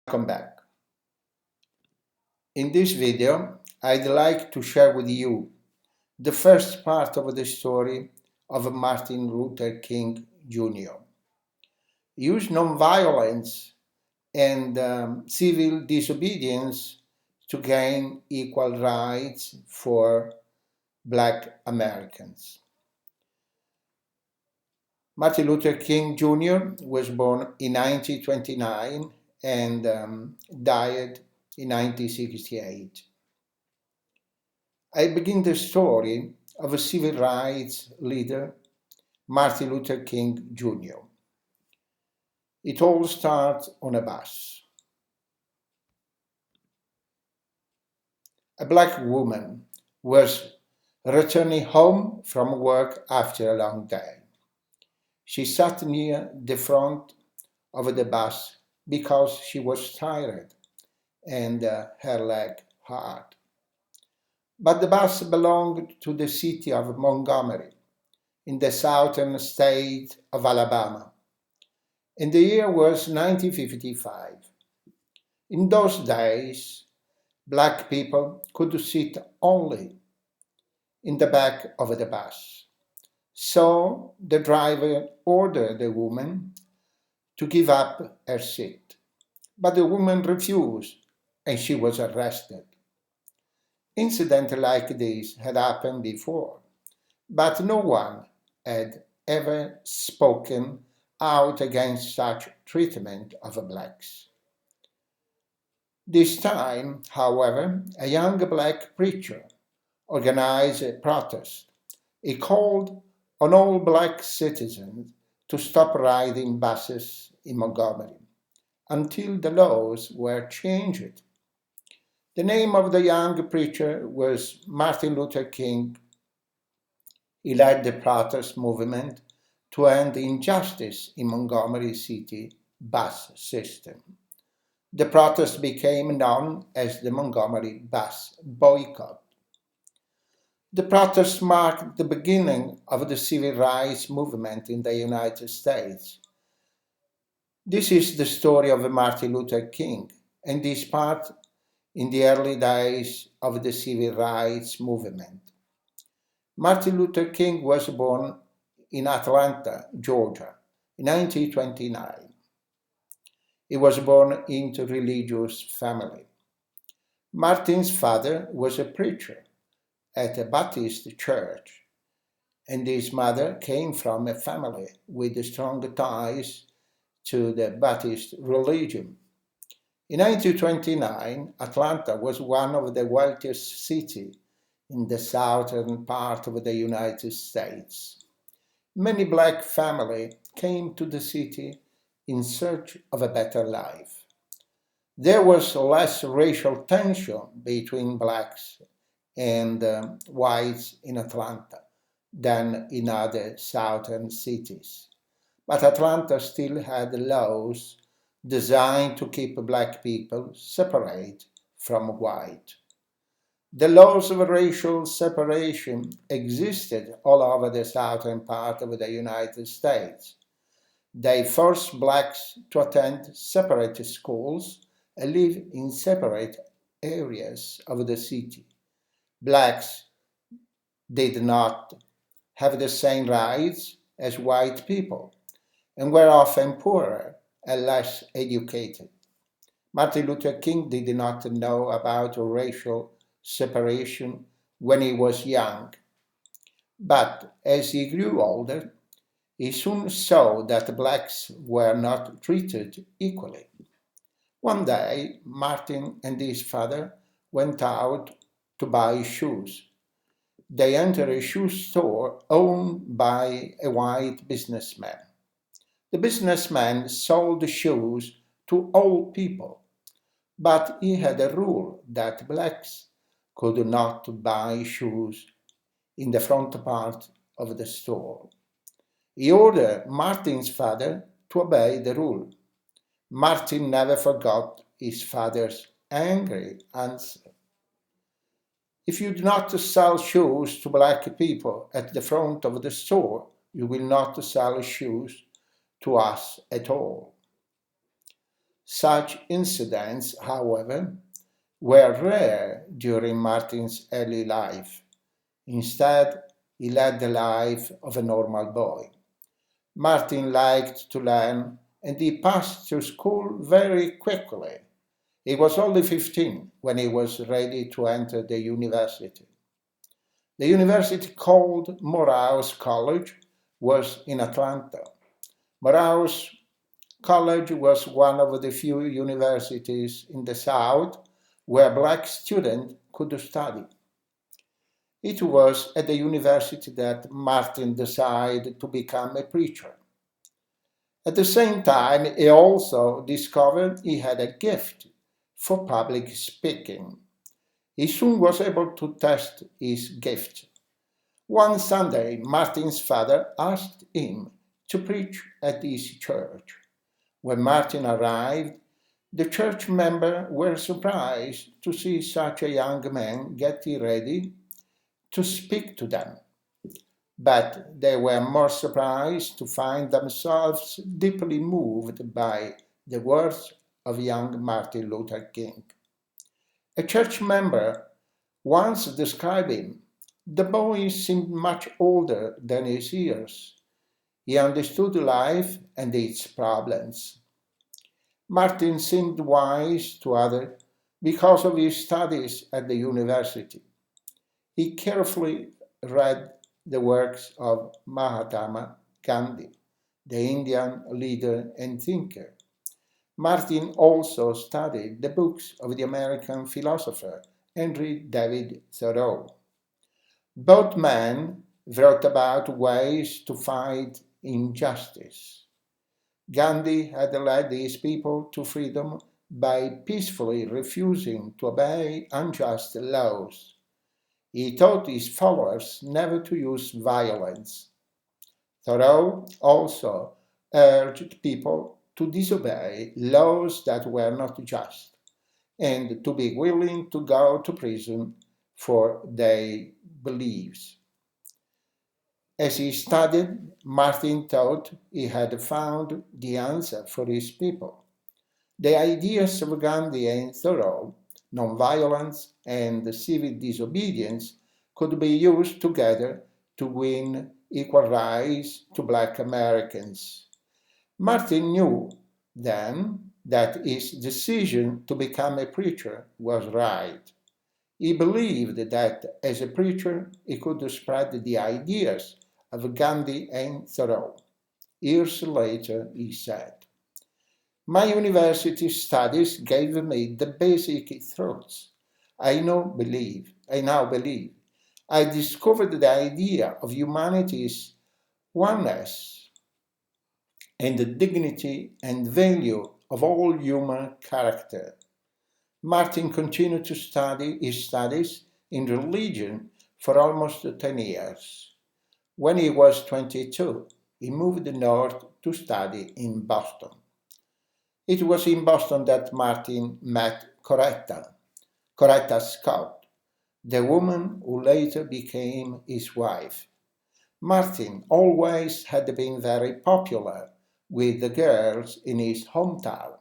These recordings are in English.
Welcome back. In this video, I'd like to share with you the first part of the story of Martin Luther King Jr. Use nonviolence and civil disobedience to gain equal rights for Black Americans. Martin Luther King Jr. was born in 1929 and died in 1968. I begin the story of a civil rights leader, Martin Luther King Jr. It all starts on a bus. A black woman was returning home from work after a long day. She sat near the front of the bus because she was tired and her leg hurt. But the bus belonged to the city of Montgomery in the southern state of Alabama, and the year was 1955. In those days, black people could sit only in the back of the bus. So the driver ordered the woman to give up her seat. But the woman refused and she was arrested. Incidents like this had happened before, but no one had ever spoken out against such treatment of blacks. This time, however, a young black preacher organized a protest. He called on all black citizens to stop riding buses in Montgomery until the laws were changed. The name of the young preacher was Martin Luther King. He led the protest movement to end the injustice in Montgomery City bus system. The protest became known as the Montgomery Bus Boycott. The protest marked the beginning of the civil rights movement in the United States. This is the story of Martin Luther King, and this part in the early days of the civil rights movement. Martin Luther King was born in Atlanta, Georgia, in 1929. He was born into a religious family. Martin's father was a preacher at a Baptist church, and his mother came from a family with strong ties to the Baptist religion. In 1929, Atlanta was one of the wealthiest cities in the southern part of the United States. Many black families came to the city in search of a better life. There was less racial tension between blacks and whites in Atlanta than in other southern cities. But Atlanta still had laws designed to keep black people separate from white. The laws of racial separation existed all over the southern part of the United States. They forced blacks to attend separate schools and live in separate areas of the city. Blacks did not have the same rights as white people and were often poorer and less educated. Martin Luther King did not know about racial separation when he was young, but as he grew older, he soon saw that blacks were not treated equally. One day, Martin and his father went out to buy shoes. They entered a shoe store owned by a white businessman. The businessman sold shoes to all people, but he had a rule that blacks could not buy shoes in the front part of the store. He ordered Martin's father to obey the rule. Martin never forgot his father's angry answer. If you do not sell shoes to black people at the front of the store, you will not sell shoes to us at all. Such incidents, however, were rare during Martin's early life. Instead, he led the life of a normal boy. Martin liked to learn and he passed through school very quickly. He was only 15 when he was ready to enter the university. The university called Morehouse College was in Atlanta. Morehouse College was one of the few universities in the South where black students could study. It was at the university that Martin decided to become a preacher. At the same time, he also discovered he had a gift for public speaking. He soon was able to test his gift. One Sunday, Martin's father asked him to preach at his church. When Martin arrived, the church members were surprised to see such a young man getting ready to speak to them. But they were more surprised to find themselves deeply moved by the words of young Martin Luther King. A church member once described him. The boy seemed much older than his years. He understood life and its problems. Martin seemed wise to others because of his studies at the university. He carefully read the works of Mahatma Gandhi, the Indian leader and thinker. Martin also studied the books of the American philosopher Henry David Thoreau. Both men wrote about ways to fight injustice. Gandhi had led his people to freedom by peacefully refusing to obey unjust laws. He taught his followers never to use violence. Thoreau also urged people to disobey laws that were not just and to be willing to go to prison for their beliefs. As he studied, Martin thought he had found the answer for his people. The ideas of Gandhi and Thoreau, non-violence and civil disobedience, could be used together to win equal rights to black Americans. Martin knew then that his decision to become a preacher was right. He believed that as a preacher he could spread the ideas of Gandhi and Thoreau. Years later, he said, "My university studies gave me the basic truths. I now believe. I discovered the idea of humanity's oneness and the dignity and value of all human character." Martin continued to study his studies in religion for almost 10 years. When he was 22, he moved north to study in Boston. It was in Boston that Martin met Coretta Scott, the woman who later became his wife. Martin always had been very popular with the girls in his hometown.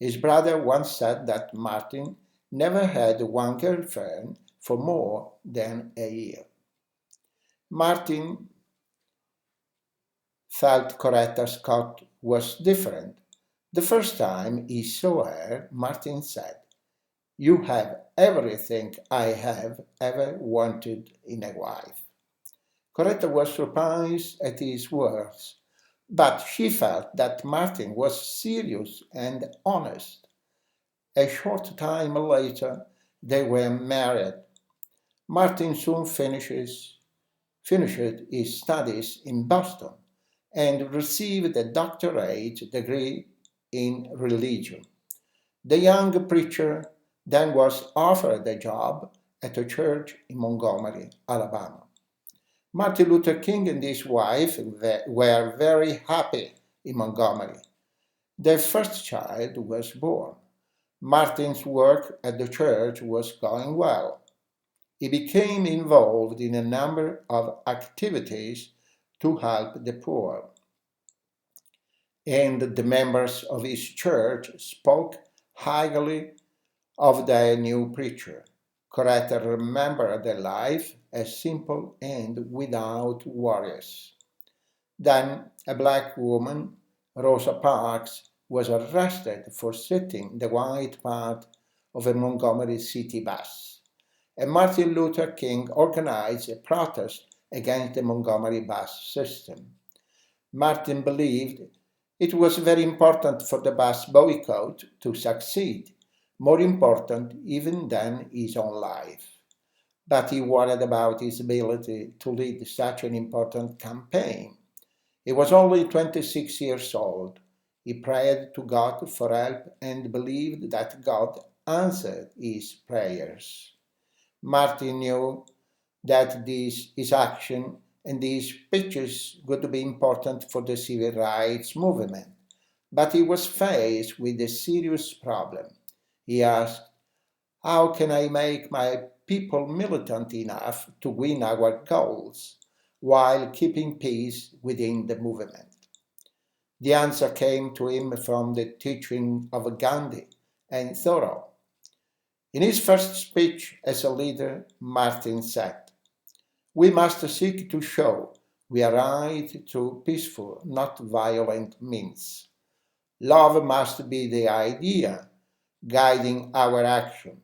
His brother once said that Martin never had one girlfriend for more than a year. Martin felt Coretta Scott was different. The first time he saw her, Martin said, "You have everything I have ever wanted in a wife." Coretta was surprised at his words, but she felt that Martin was serious and honest. A short time later, they were married. Martin soon finished his studies in Boston and received a doctorate degree in religion. The young preacher then was offered a job at a church in Montgomery, Alabama. Martin Luther King and his wife were very happy in Montgomery. Their first child was born. Martin's work at the church was going well. He became involved in a number of activities to help the poor. and the members of his church spoke highly of their new preacher. Coretta remembered their life as simple and without worries. Then a black woman, Rosa Parks, was arrested for sitting the white part of a Montgomery City bus. And Martin Luther King organized a protest against the Montgomery bus system. Martin believed it was very important for the bus boycott to succeed, more important even than his own life. But he worried about his ability to lead such an important campaign. He was only 26 years old. He prayed to God for help and believed that God answered his prayers. Martin knew that his action and these pictures would be important for the civil rights movement. But he was faced with a serious problem. He asked, how can I make my people militant enough to win our goals while keeping peace within the movement? The answer came to him from the teaching of Gandhi and Thoreau. In his first speech as a leader, Martin said, we must seek to show we are right through peaceful, not violent means. Love must be the idea guiding our action.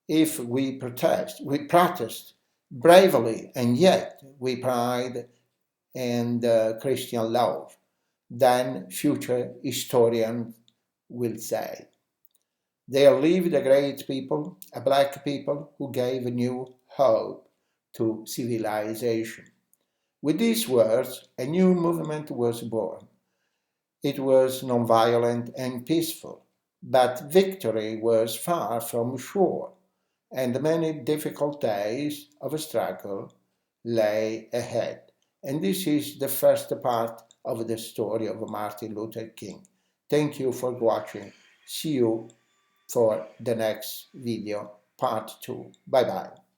If we protest bravely, and yet we pride in Christian love, then future historians will say, there lived a great people, a black people who gave a new hope to civilization. With these words, a new movement was born. It was nonviolent and peaceful, but victory was far from sure, and many difficult days of struggle lay ahead. And this is the first part of the story of Martin Luther King. Thank you for watching. See you for the next video, part 2. Bye bye.